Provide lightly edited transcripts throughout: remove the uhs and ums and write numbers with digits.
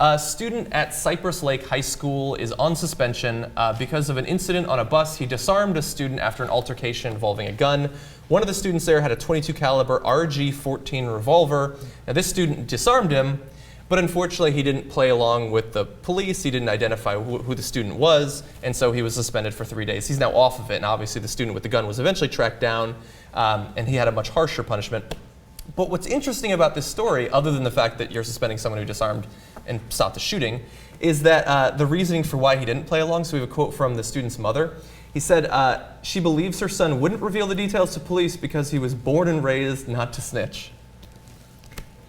A student at Cypress Lake High School is on suspension because of an incident on a bus. He disarmed a student after an altercation involving a gun. One of the students there had a .22 caliber RG-14 revolver. Now this student disarmed him, but unfortunately he didn't play along with the police. He didn't identify who the student was, and so he was suspended for 3 days. He's now off of it, and obviously the student with the gun was eventually tracked down, and he had a much harsher punishment. But what's interesting about this story, other than the fact that you're suspending someone who disarmed and stopped the shooting, is that the reasoning for why he didn't play along. So we have a quote from the student's mother. He said, she believes her son wouldn't reveal the details to police because he was born and raised not to snitch.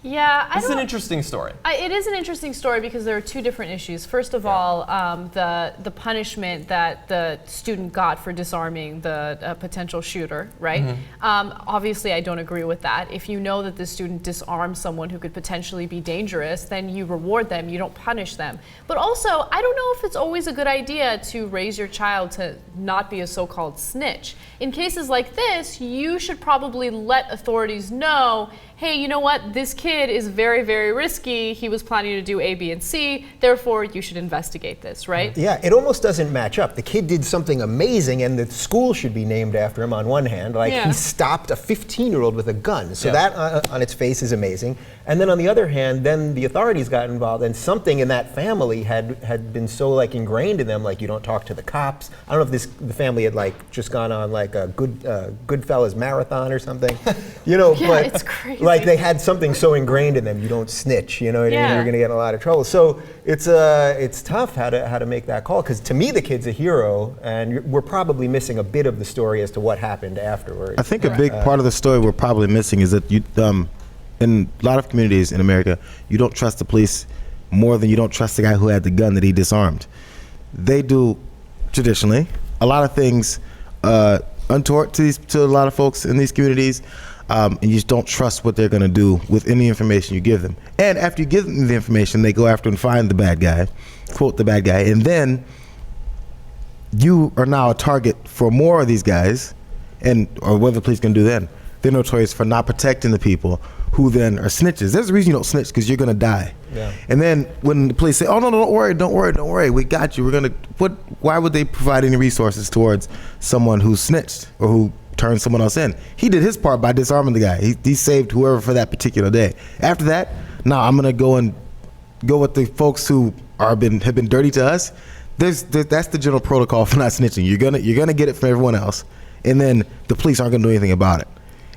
Yeah, It's an interesting story. It is an interesting story because there are two different issues. First of all, the punishment that the student got for disarming the potential shooter, right? Mm-hmm. Obviously, I don't agree with that. If you know that the student disarmed someone who could potentially be dangerous, then you reward them, you don't punish them. But also, I don't know if it's always a good idea to raise your child to not be a so-called snitch. In cases like this, you should probably let authorities know, hey, you know what, this kid is very, very risky. He was planning to do A, B, and C. Therefore, you should investigate this, right? Yeah, it almost doesn't match up. The kid did something amazing, and the school should be named after him on one hand. Like, he stopped a 15-year-old with a gun. So that on its face is amazing. And then on the other hand, then the authorities got involved, and something in that family had been so like ingrained in them, like you don't talk to the cops. I don't know if the family had like just gone on like a Goodfellas marathon or something, you know. Yeah, but it's crazy. Like they had something so ingrained in them, you don't snitch, you know what I mean? You're gonna get in a lot of trouble. So it's tough how to make that call, because to me the kid's a hero, and we're probably missing a bit of the story as to what happened afterwards. I think a big part of the story we're probably missing is that you, in a lot of communities in America, you don't trust the police more than you don't trust the guy who had the gun that he disarmed. They do, traditionally, a lot of things untoward to a lot of folks in these communities, and you just don't trust what they're going to do with any information you give them. And after you give them the information, they go after and find the bad guy, quote the bad guy, and then you are now a target for more of these guys, or what the police can do then. They're notorious for not protecting the people who then are snitches. There's a reason you don't snitch, because you're gonna die. Yeah. And then when the police say, oh no, don't worry, we got you, why would they provide any resources towards someone who snitched or who turned someone else in? He did his part by disarming the guy. He saved whoever for that particular day. After that, now I'm gonna go with the folks who have been dirty to us. That's the general protocol for not snitching. You're gonna get it from everyone else, and then the police aren't gonna do anything about it.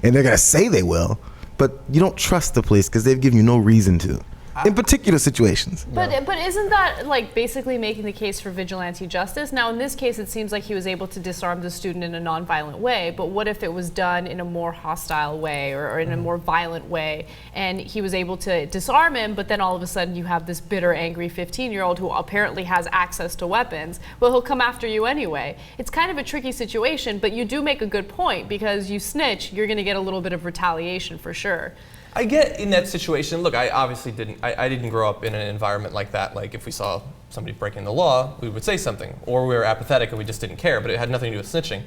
And they're gonna say they will, but you don't trust the police because they've given you no reason to, in particular situations. But isn't that like basically making the case for vigilante justice? Now in this case it seems like he was able to disarm the student in a non-violent way, but what if it was done in a more hostile way or in a more violent way, and he was able to disarm him, but then all of a sudden you have this bitter, angry 15-year-old who apparently has access to weapons, but he'll come after you anyway. It's kind of a tricky situation, but you do make a good point, because you snitch, you're gonna get a little bit of retaliation for sure. I get in that situation. Look, I obviously didn't grow up in an environment like that. Like if we saw somebody breaking the law, we would say something, or we were apathetic and we just didn't care, but it had nothing to do with snitching.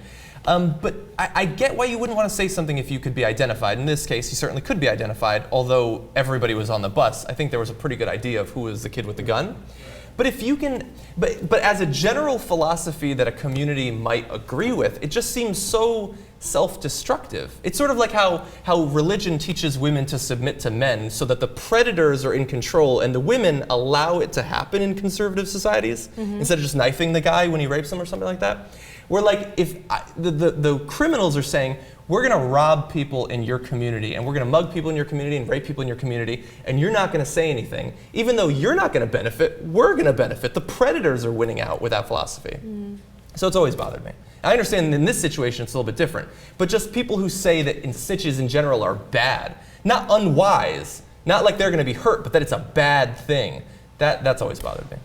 But I get why you wouldn't want to say something if you could be identified. In this case, he certainly could be identified, although everybody was on the bus. I think there was a pretty good idea of who was the kid with the gun. But if you can, but as a general philosophy that a community might agree with, it just seems so self-destructive. It's sort of like how religion teaches women to submit to men so that the predators are in control and the women allow it to happen in conservative societies, instead of just knifing the guy when he rapes them or something like that. Where like the criminals are saying, we're gonna rob people in your community, and we're gonna mug people in your community and rape people in your community, and you're not gonna say anything. Even though you're not gonna benefit, we're gonna benefit. The predators are winning out with that philosophy. So it's always bothered me. I understand in this situation it's a little bit different, but just people who say that snitches in general are bad, not unwise, not like they're gonna be hurt, but that it's a bad thing, that's always bothered me.